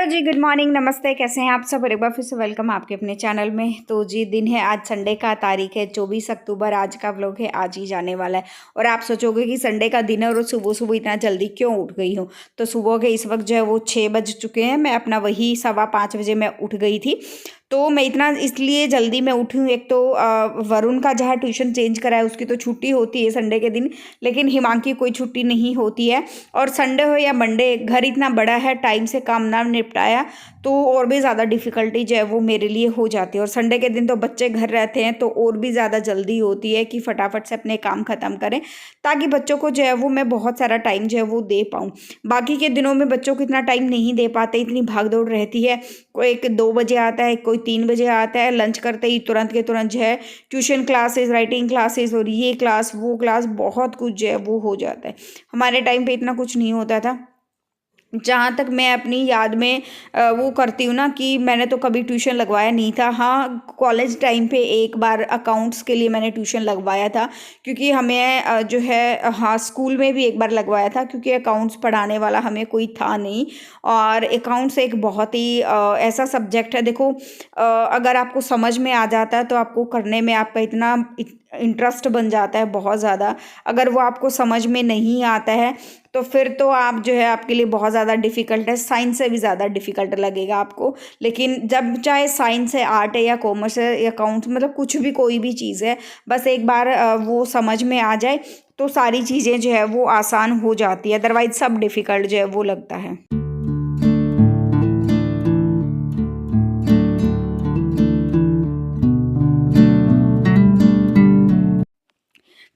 Hello जी, good morning, नमस्ते। कैसे हैं आप सब? और एक बार फिर से वेलकम आपके अपने चैनल में। तो जी दिन है आज, संडे का, तारीख है 24 अक्टूबर। आज का व्लॉग है आज ही जाने वाला है। और आप सोचोगे कि संडे का दिन है और सुबह सुबह इतना जल्दी क्यों उठ गई हूँ। तो सुबह के इस वक्त जो है वो 6 बज चुके हैं। मैं अपना वही 5:15 बजे मैं उठ गई थी। तो मैं इतना इसलिए जल्दी मैं उठी हूँ, एक तो वरुण का जहाँ ट्यूशन चेंज करा है उसकी तो छुट्टी होती है संडे के दिन, लेकिन हिमांकी की कोई छुट्टी नहीं होती है। और संडे हो या मंडे, घर इतना बड़ा है, टाइम से काम ना निपटाया तो और भी ज़्यादा डिफ़िकल्टी जो है वो मेरे लिए हो जाती है। और संडे के दिन तो बच्चे घर रहते हैं तो और भी ज़्यादा जल्दी होती है कि फटाफट से अपने काम ख़त्म करें, ताकि बच्चों को जो है वो मैं बहुत सारा टाइम जो है वो दे पाऊँ। बाकी के दिनों में बच्चों को इतना टाइम नहीं दे पाते, इतनी भाग दौड़ रहती है। कोई एक 2 बजे आता है, कोई 3 बजे आता है, लंच करते ही तुरंत के तुरंत जो है ट्यूशन क्लासेस, राइटिंग क्लासेस और ये क्लास वो क्लास, बहुत कुछ जो है वो हो जाता है। हमारे टाइम पे इतना कुछ नहीं होता था। जहाँ तक मैं अपनी याद में वो करती हूँ ना, कि मैंने तो कभी ट्यूशन लगवाया नहीं था। हाँ, कॉलेज टाइम पे एक बार अकाउंट्स के लिए मैंने ट्यूशन लगवाया था, क्योंकि हमें जो है, हाँ, स्कूल में भी एक बार लगवाया था, क्योंकि अकाउंट्स पढ़ाने वाला हमें कोई था नहीं। और अकाउंट्स एक बहुत ही ऐसा सब्जेक्ट है, देखो, अगर आपको समझ में आ जाता है तो आपको करने में आपका इतना इंटरेस्ट बन जाता है बहुत ज़्यादा। अगर वो आपको समझ में नहीं आता है तो फिर तो आप जो है, आपके लिए बहुत ज़्यादा डिफ़िकल्ट है, साइंस से भी ज़्यादा डिफ़िकल्ट लगेगा आपको। लेकिन जब चाहे साइंस है, आर्ट है या कॉमर्स है या अकाउंट्स, मतलब कुछ भी, कोई भी चीज़ है, बस एक बार वो समझ में आ जाए तो सारी चीज़ें जो है वो आसान हो जाती है। अदरवाइज़ सब डिफ़िकल्ट जो है वो लगता है।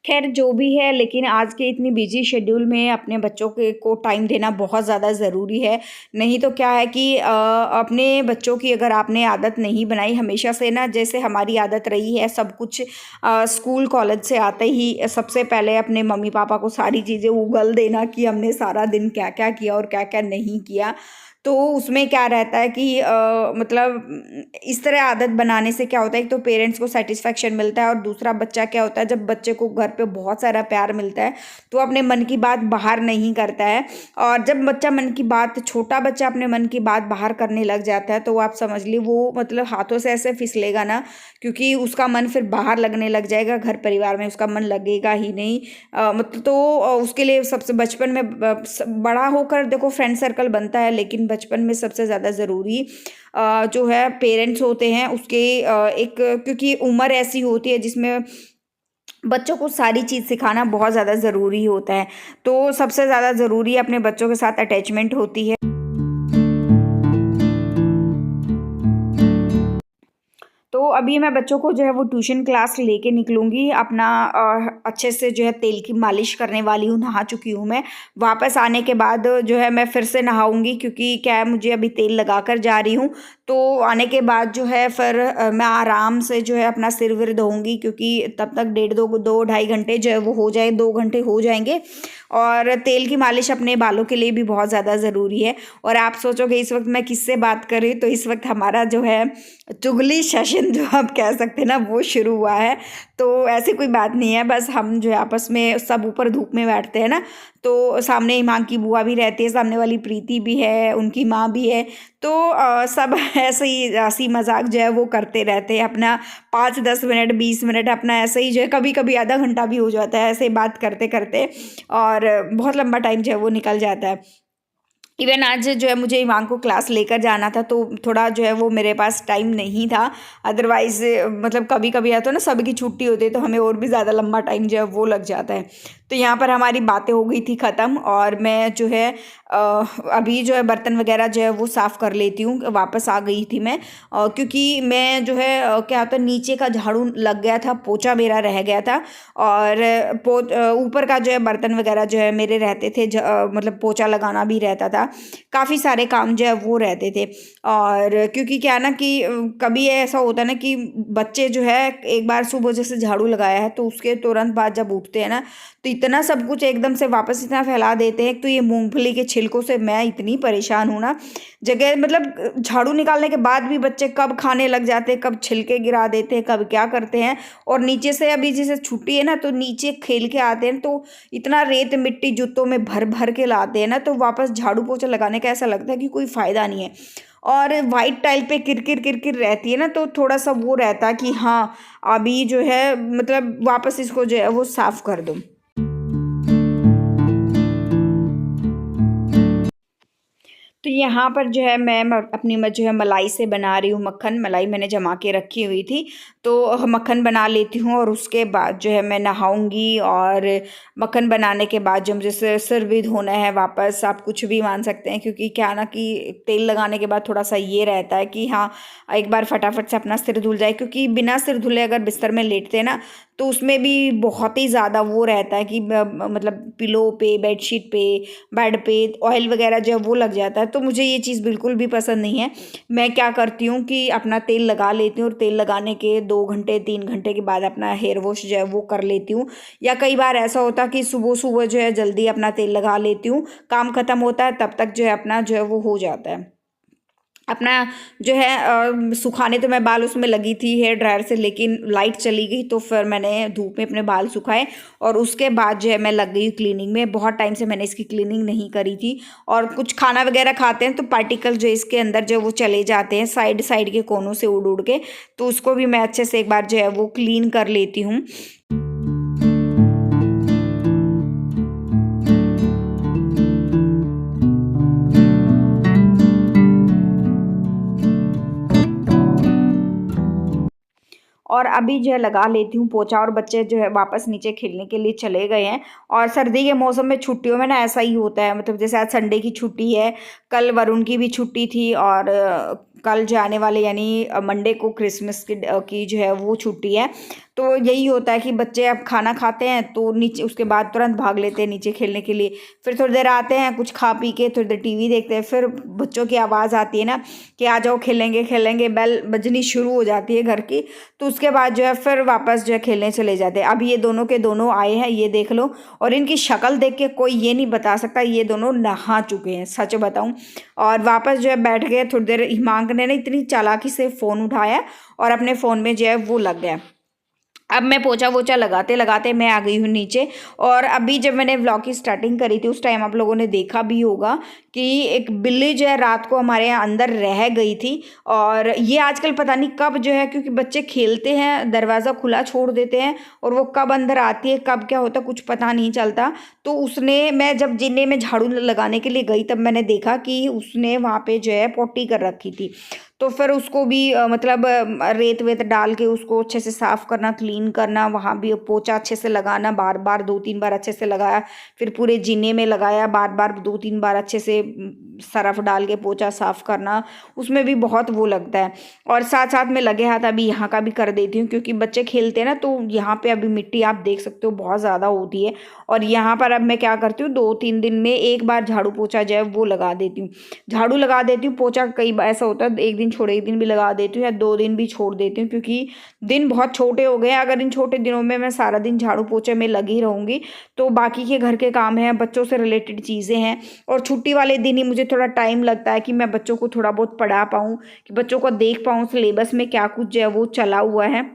खैर जो भी है, लेकिन आज के इतनी बिजी शेड्यूल में अपने बच्चों के को टाइम देना बहुत ज़्यादा ज़रूरी है। नहीं तो क्या है कि अपने बच्चों की अगर आपने आदत नहीं बनाई हमेशा से ना, जैसे हमारी आदत रही है सब कुछ, स्कूल कॉलेज से आते ही सबसे पहले अपने मम्मी पापा को सारी चीज़ें उगल देना कि हमने सारा दिन क्या क्या किया और क्या क्या नहीं किया। तो उसमें क्या रहता है कि मतलब इस तरह आदत बनाने से क्या होता है, एक तो पेरेंट्स को सेटिस्फेक्शन मिलता है, और दूसरा बच्चा क्या होता है, जब बच्चे को घर पे बहुत सारा प्यार मिलता है तो अपने मन की बात बाहर नहीं करता है। और जब बच्चा मन की बात, छोटा बच्चा अपने मन की बात बाहर करने लग जाता है तो आप समझ ली वो मतलब हाथों से ऐसे फिसलेगा ना, क्योंकि उसका मन फिर बाहर लगने लग जाएगा, घर परिवार में उसका मन लगेगा ही नहीं। मतलब तो उसके लिए सबसे बचपन में बड़ा होकर देखो फ्रेंड सर्कल बनता है, लेकिन बचपन में सबसे ज़्यादा ज़रूरी जो है पेरेंट्स होते हैं उसके, एक, क्योंकि उम्र ऐसी होती है जिसमें बच्चों को सारी चीज़ सिखाना बहुत ज़्यादा ज़रूरी होता है। तो सबसे ज़्यादा ज़रूरी अपने बच्चों के साथ अटैचमेंट होती है। तो अभी मैं बच्चों को जो है वो ट्यूशन क्लास लेके निकलूँगी। अपना अच्छे से जो है तेल की मालिश करने वाली हूँ, नहा चुकी हूँ मैं। वापस आने के बाद जो है मैं फिर से नहाऊँगी, क्योंकि क्या है, मुझे अभी तेल लगाकर जा रही हूँ। तो आने के बाद जो है फिर मैं आराम से जो है अपना सिर विर धोऊँगी, क्योंकि तब तक डेढ़ 2 ढाई घंटे जो है वो हो जाए, 2 घंटे हो जाएँगे। और तेल की मालिश अपने बालों के लिए भी बहुत ज़्यादा ज़रूरी है। और आप सोचोगे इस वक्त मैं किससे बात कर रही हूँ, तो इस वक्त हमारा जो है चुगली सेशन जो आप कह सकते हैं ना, वो शुरू हुआ है। तो ऐसी कोई बात नहीं है, बस हम जो है आपस में सब ऊपर धूप में बैठते हैं ना, तो सामने ईमान की बुआ भी रहती है, सामने वाली प्रीति भी है, उनकी माँ भी है। तो सब ऐसे ही हंसी मजाक जो है वो करते रहते हैं अपना, 5-10 मिनट 20 मिनट अपना ऐसे ही जो है, कभी कभी आधा घंटा भी हो जाता है ऐसे बात करते करते। और बहुत लंबा टाइम जो है वो निकल जाता है। इवन आज जो है मुझे ईमान को क्लास लेकर जाना था, तो थोड़ा जो है वो मेरे पास टाइम नहीं था। अदरवाइज़ मतलब कभी कभी आता है ना, सबकी छुट्टी होती है तो हमें और भी ज़्यादा लंबा टाइम जो है वो लग जाता है। तो यहाँ पर हमारी बातें हो गई थी ख़त्म, और मैं जो है अभी जो है बर्तन वगैरह जो है वो साफ़ कर लेती हूँ। वापस आ गई थी मैं, क्योंकि मैं जो है क्या होता है, नीचे का झाड़ू लग गया था, पोछा मेरा रह गया था। और ऊपर का जो है बर्तन वगैरह जो है मेरे रहते थे, मतलब पोछा लगाना भी रहता था, काफ़ी सारे काम जो है वो रहते थे। और क्योंकि क्या ना कि कभी ऐसा होता है ना कि बच्चे जो है, एक बार सुबह जैसे झाड़ू लगाया है तो उसके तुरंत बाद जब उठते हैं ना, तो इतना सब कुछ एकदम से वापस इतना फैला देते हैं। तो ये मूंगफली के छिलकों से मैं इतनी परेशान हूँ ना, जगह मतलब झाड़ू निकालने के बाद भी बच्चे कब खाने लग जाते हैं, कब छिलके गिरा देते हैं, कब क्या करते हैं। और नीचे से अभी जैसे छुट्टी है ना, तो नीचे खेल के आते हैं तो इतना रेत मिट्टी जूतों में भर भर के लाते हैं ना, तो वापस झाड़ू पोछा लगाने का ऐसा लगता है कि कोई फ़ायदा नहीं है। और वाइट टाइल पे किरकिर किरकिर रहती है ना, तो थोड़ा सा वो रहता है कि हाँ अभी जो है मतलब वापस इसको जो है वो साफ़ कर दूँ। तो यहाँ पर जो है मैं अपनी जो है मलाई से बना रही हूँ मक्खन। मलाई मैंने जमा के रखी हुई थी, तो मक्खन बना लेती हूँ और उसके बाद जो है मैं नहाऊंगी। और मक्खन बनाने के बाद जो मुझे सिर भी धोना है वापस, आप कुछ भी मान सकते हैं, क्योंकि क्या ना कि तेल लगाने के बाद थोड़ा सा ये रहता है कि हाँ एक बार फटाफट से अपना सिर धुल जाए, क्योंकि बिना सिर धुले अगर बिस्तर में लेटते हैं ना, तो उसमें भी बहुत ही ज़्यादा वो रहता है कि मतलब पिलो पे, बेडशीट पे, बेड पे ऑयल वगैरह जो है वो लग जाता है। तो मुझे ये चीज़ बिल्कुल भी पसंद नहीं है। मैं क्या करती हूँ कि अपना तेल लगा लेती हूँ और तेल लगाने के 2 घंटे 3 घंटे के बाद अपना हेयर वॉश जो है वो कर लेती हूँ। या कई बार ऐसा होता है कि सुबह सुबह जो है जल्दी अपना तेल लगा लेती हूँ, काम ख़त्म होता है तब तक जो है अपना जो है वो हो जाता है। अपना जो है सुखाने तो मैं बाल उसमें लगी थी हेयर ड्रायर से, लेकिन लाइट चली गई तो फिर मैंने धूप में अपने बाल सुखाए और उसके बाद जो है मैं लग गई क्लीनिंग में। बहुत टाइम से मैंने इसकी क्लीनिंग नहीं करी थी। और कुछ खाना वगैरह खाते हैं तो पार्टिकल जो इसके अंदर जो वो चले जाते हैं साइड साइड के कोनों से उड़ उड़ के, तो उसको भी मैं अच्छे से एक बार जो है वो क्लीन कर लेती हूँ। और अभी जो है लगा लेती हूँ पोछा, और बच्चे जो है वापस नीचे खेलने के लिए चले गए हैं। और सर्दी के मौसम में छुट्टियों में ना ऐसा ही होता है, मतलब जैसे आज संडे की छुट्टी है, कल वरुण की भी छुट्टी थी, और कल जाने वाले यानी मंडे को क्रिसमस की जो है वो छुट्टी है। तो यही होता है कि बच्चे अब खाना खाते हैं तो नीचे उसके बाद तुरंत भाग लेते हैं नीचे खेलने के लिए। फिर थोड़ी देर आते हैं, कुछ खा पी के थोड़ी देर टीवी देखते हैं, फिर बच्चों की आवाज़ आती है ना कि आ जाओ खेलेंगे खेलेंगे, बेल बजनी शुरू हो जाती है घर की। तो उसके बाद जो है फिर वापस जो है खेलने चले जाते हैं। अब ये दोनों के दोनों आए हैं, ये देख लो, और इनकी शक्ल देख के कोई ये नहीं बता सकता ये दोनों नहा चुके हैं, सच बताऊं। और वापस जो है बैठ गए थोड़ी देर। हिमांक ने ना इतनी चालाकी से फ़ोन उठाया और अपने फ़ोन में जो है वो लग गया। अब मैं पोछा वोछा लगाते लगाते मैं आ गई हूँ नीचे। और अभी जब मैंने व्लॉग की स्टार्टिंग करी थी उस टाइम आप लोगों ने देखा भी होगा कि एक बिल्ली जो है रात को हमारे यहाँ अंदर रह गई थी। और ये आजकल पता नहीं कब जो है, क्योंकि बच्चे खेलते हैं दरवाज़ा खुला छोड़ देते हैं, और वो कब अंदर आती है कब क्या होता है कुछ पता नहीं चलता। तो उसने, मैं जब जिन्ने में झाड़ू लगाने के लिए गई तब मैंने देखा कि उसने वहाँ पे जो है पोटी कर रखी थी। तो फिर उसको भी मतलब रेत वेत डाल के उसको अच्छे से साफ़ करना, क्लीन करना, वहाँ भी पोछा अच्छे से लगाना, बार बार 2-3 बार अच्छे से लगाया। फिर पूरे जीने में लगाया, बार बार 2-3 बार अच्छे से सरफ डाल के पोछा साफ़ करना, उसमें भी बहुत वो लगता है। और साथ साथ में लगे हाथ अभी यहाँ का भी कर देती हूँ, क्योंकि बच्चे खेलते हैं ना, तो यहाँ पे अभी मिट्टी आप देख सकते हो बहुत ज़्यादा होती है। और यहाँ पर अब मैं क्या करती हूँ 2-3 दिन में एक बार झाड़ू पोछा जो है वो लगा देती हूँ। झाड़ू लगा देती हूँ, पोछा कई बार ऐसा होता है एक दिन छोड़ एक दिन भी लगा देती हूँ, या 2 दिन भी छोड़ देती हूँ, क्योंकि दिन बहुत छोटे हो गए हैं। अगर इन छोटे दिनों में मैं सारा दिन झाड़ू पोछे में लगी रहूँगी तो बाकी के घर के काम हैं, बच्चों से रिलेटेड चीज़ें हैं, और छुट्टी वाले दिन ही मुझे थोड़ा टाइम लगता है कि मैं बच्चों को थोड़ा बहुत पढ़ा पाऊँ, कि बच्चों को देख पाऊँ सिलेबस में क्या कुछ जो है वो चला हुआ है।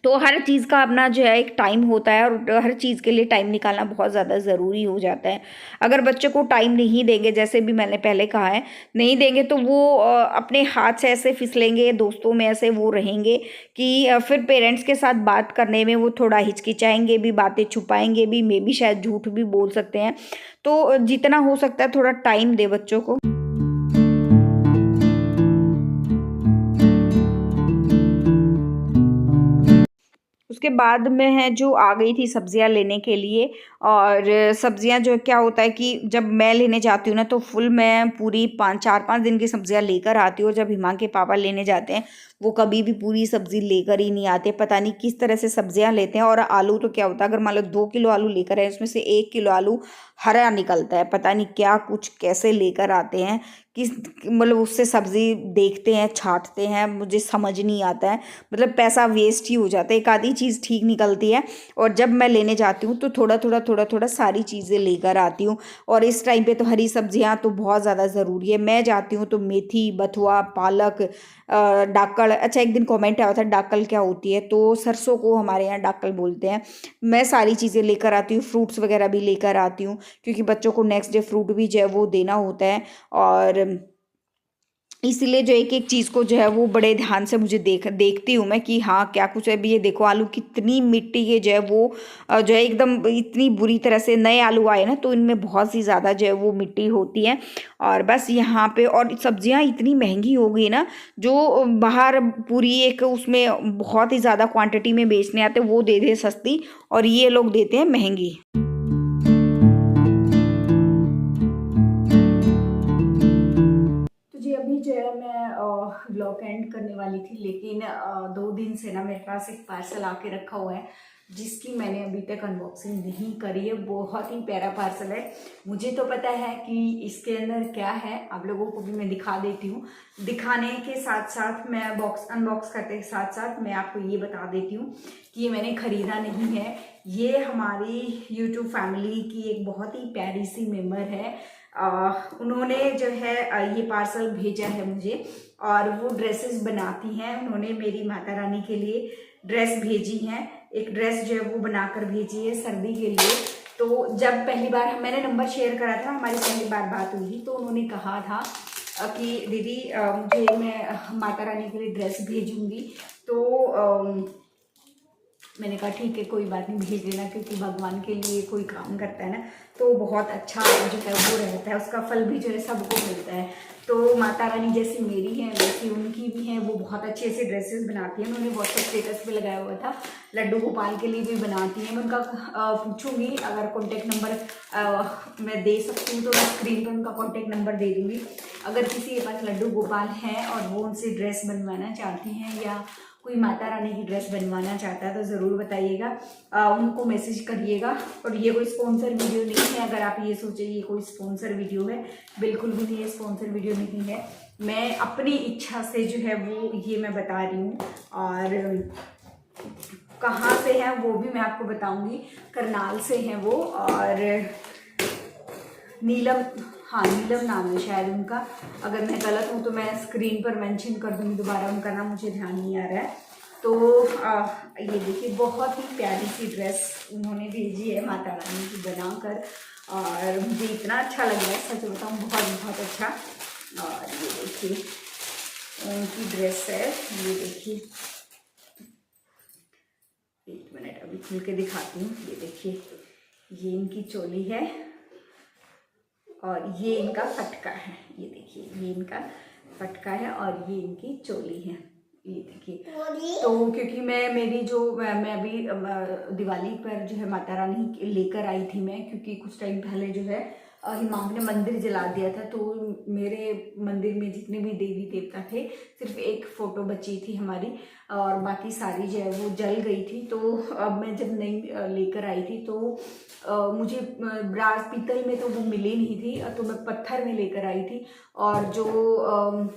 तो हर चीज़ का अपना जो है एक टाइम होता है, और हर चीज़ के लिए टाइम निकालना बहुत ज़्यादा ज़रूरी हो जाता है। अगर बच्चे को टाइम नहीं देंगे, जैसे भी मैंने पहले कहा है, नहीं देंगे तो वो अपने हाथ से ऐसे फिसलेंगे, दोस्तों में ऐसे वो रहेंगे कि फिर पेरेंट्स के साथ बात करने में वो थोड़ा हिचकिचाएंगे भी, बातें छुपाएंगे भी, मे बी शायद झूठ भी बोल सकते हैं। तो जितना हो सकता है थोड़ा टाइम दे बच्चों को। उसके बाद में है जो आ गई थी सब्जियां लेने के लिए। और सब्जियां जो क्या होता है कि जब मैं लेने जाती हूँ ना, तो फुल मैं पूरी 4-5 दिन की सब्जियां लेकर आती हूँ। और जब हिमांक के पापा लेने जाते हैं वो कभी भी पूरी सब्जी लेकर ही नहीं आते, पता नहीं किस तरह से सब्जियां लेते हैं। और आलू तो क्या होता है, अगर मान लो 2 किलो आलू लेकर आए उसमें से 1 किलो आलू हरा निकलता है, पता नहीं क्या कुछ कैसे लेकर आते हैं किस मतलब उससे सब्ज़ी देखते हैं, छाँटते हैं, मुझे समझ नहीं आता है। मतलब पैसा वेस्ट ही हो जाता है, एक आधी चीज़ ठीक निकलती है और जब मैं लेने जाती हूँ तो थोड़ा-थोड़ा सारी चीज़ें लेकर आती हूँ। और इस टाइम पे तो हरी सब्जियाँ तो बहुत ज़्यादा ज़रूरी है। मैं जाती हूँ तो मेथी, बथुआ, पालक, डाकल। अच्छा, एक दिन कमेंट आया था डाकल क्या होती है, तो सरसों को हमारे यहाँ डाकल बोलते हैं। मैं सारी चीज़ें लेकर आती हूँ, फ्रूट्स वगैरह भी लेकर आती हूँ क्योंकि बच्चों को नेक्स्ट डे फ्रूट भी जो है वो देना होता है। और इसीलिए जो एक-एक चीज़ को जो है वो बड़े ध्यान से मुझे देखती हूँ मैं कि हाँ, क्या कुछ है। अभी ये देखो आलू कितनी मिट्टी के जो है वो जो है एकदम इतनी बुरी तरह से नए आलू आए ना, तो इनमें बहुत सी ज़्यादा जो है वो मिट्टी होती है। और बस यहाँ पे और सब्जियाँ इतनी महँगी हो गई ना, जो बाहर पूरी एक उसमें बहुत ही ज़्यादा क्वांटिटी में बेचने आते हैं, वो दे दें सस्ती और ये लोग देते हैं महँगी। तो जी अभी जो है मैं ब्लॉग एंड करने वाली थी, लेकिन 2 दिन से ना मेरे पास एक पार्सल आके रखा हुआ है जिसकी मैंने अभी तक अनबॉक्सिंग नहीं करी है। बहुत ही प्यारा पार्सल है। मुझे तो पता है कि इसके अंदर क्या है, आप लोगों को भी मैं दिखा देती हूँ। दिखाने के साथ साथ मैं अनबॉक्स करते के साथ साथ मैं आपको ये बता देती हूँ कि ये मैंने ख़रीदा नहीं है। ये हमारी यूट्यूब फैमिली की एक बहुत ही प्यारी सी मेम्बर है। उन्होंने जो है ये पार्सल भेजा है मुझे और वो ड्रेसेस बनाती हैं। उन्होंने मेरी माता रानी के लिए ड्रेस भेजी है। एक ड्रेस जो है वो बनाकर भेजी है सर्दी के लिए। तो जब पहली बार मैंने नंबर शेयर करा था, हमारी पहली बार बात हुई थी, तो उन्होंने कहा था कि दीदी मुझे मैं माता रानी के लिए ड्रेस भेजूंगी। तो मैंने कहा ठीक है, कोई बात नहीं, भेज देना, क्योंकि भगवान के लिए कोई काम करता है ना तो बहुत अच्छा जो है वो रहता है, उसका फल भी जो है सबको मिलता है। तो माता रानी जैसी मेरी है वैसी उनकी भी है। वो बहुत अच्छे से ड्रेसेस बनाती हैं। उन्होंने व्हाट्सएप स्टेटस पे लगाया हुआ था, लड्डू गोपाल के लिए भी बनाती हैं। मैं उनका पूछूंगी, अगर कॉन्टेक्ट नंबर मैं दे सकती हूँ तो मैं स्क्रीन पर उनका कॉन्टेक्ट नंबर दे दूँगी। अगर किसी के पास लड्डू गोपाल हैं और वो उनसे ड्रेस बनवाना चाहती हैं या कोई माता रानी की ड्रेस बनवाना चाहता है तो ज़रूर बताइएगा, उनको मैसेज करिएगा। और ये कोई स्पॉन्सर वीडियो नहीं है, अगर आप ये सोचे ये कोई स्पॉन्सर वीडियो है, बिल्कुल भी नहीं है, स्पॉन्सर वीडियो नहीं है। मैं अपनी इच्छा से जो है वो ये मैं बता रही हूँ। और कहाँ से है वो भी मैं आपको बताऊँगी। करनाल से हैं वो, और नीलम, हाँ नीलम नाम है शायद उनका। अगर मैं गलत हूँ तो मैं स्क्रीन पर मेंशन कर दूँगी दोबारा, उनका नाम मुझे ध्यान नहीं आ रहा है। तो ये देखिए बहुत ही प्यारी सी ड्रेस उन्होंने भेजी है माता रानी की बनाकर, और मुझे इतना अच्छा लग रहा है, सच बताऊँ बहुत बहुत अच्छा। और ये देखिए उनकी ड्रेस है, ये देखिए, एक मिनट अभी खुल के दिखाती हूँ। ये देखिए ये इनकी चोली है और ये इनका फटका है। ये देखिए ये इनका फटका है और ये इनकी चोली है। ये देखिए, तो क्योंकि मैं अभी दिवाली पर जो है माता रानी लेकर आई थी मैं, क्योंकि कुछ टाइम पहले जो है हिमांक ने मंदिर जला दिया था, तो मेरे मंदिर में जितने भी देवी देवता थे सिर्फ एक फ़ोटो बची थी हमारी, और बाकी सारी जो है वो जल गई थी। तो अब मैं जब नई लेकर आई थी तो मुझे ब्रास पीतल में तो वो मिली नहीं थी, तो मैं पत्थर में लेकर आई थी। और जो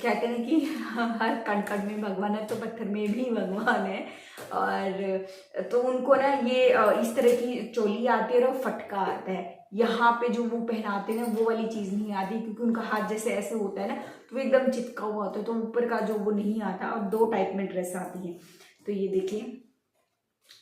कहते हैं कि हर कण कण में भगवान है, तो पत्थर में भी भगवान है। और तो उनको ना ये इस तरह की चोली आती है और फटका आता है। यहाँ पे जो वो पहनाते हैं वो वाली चीज़ नहीं आती, क्योंकि उनका हाथ जैसे ऐसे होता है ना तो वो एकदम चिपका हुआ होता है, तो ऊपर का जो वो नहीं आता। और 2 टाइप में ड्रेस आती है। तो ये देखिए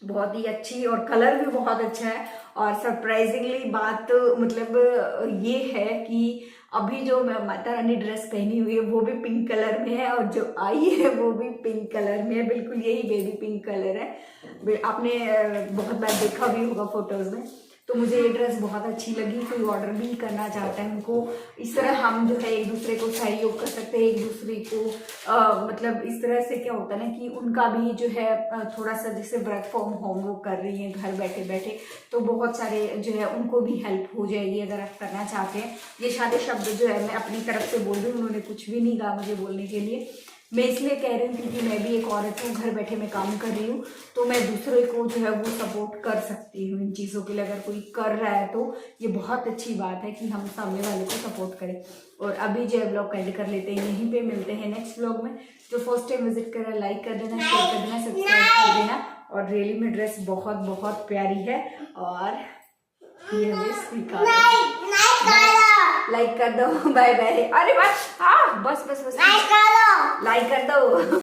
बहुत ही अच्छी, और कलर भी बहुत अच्छा है। और सरप्राइजिंगली बात मतलब ये है कि अभी जो मैं माता रानी ड्रेस पहनी हुई है वो भी पिंक कलर में है, और जो आई है वो भी पिंक कलर में है, बिल्कुल यही बेबी पिंक कलर है। आपने बहुत बार देखा भी होगा फोटोज़ में। तो मुझे ये ड्रेस बहुत अच्छी लगी। कोई ऑर्डर भी करना चाहता है उनको, इस तरह हम जो है एक दूसरे को सहयोग कर सकते हैं, एक दूसरे को मतलब इस तरह से क्या होता है ना कि उनका भी जो है थोड़ा सा, जैसे वर्क फ्रॉम होम वो कर रही हैं घर बैठे बैठे, तो बहुत सारे जो है उनको भी हेल्प हो जाएगी अगर आप करना चाहते हैं। ये सारे शब्द जो है मैं अपनी तरफ से बोल रही हूँ, उन्होंने कुछ भी नहीं कहा मुझे बोलने के लिए। मैं इसलिए कह रही हूँ क्योंकि मैं भी एक औरत हूँ, घर बैठे मैं काम कर रही हूँ, तो मैं दूसरे को जो है वो सपोर्ट कर सकती हूँ इन चीज़ों के लिए। अगर कोई कर रहा है तो ये बहुत अच्छी बात है कि हम सामने वाले को सपोर्ट करें। और अभी जो है ब्लॉग एंड कर लेते हैं, यहीं पे मिलते हैं नेक्स्ट ब्लॉग में। जो फर्स्ट टाइम विजिट कर रहा है लाइक कर देना, शेयर कर देना, सब्सक्राइब कर देना। और रियली में ड्रेस बहुत बहुत प्यारी है और ये हमें स्वीकार लाइक कर दो। Bye bye. अरे बस हाँ बस बस बस लाइक कर दो।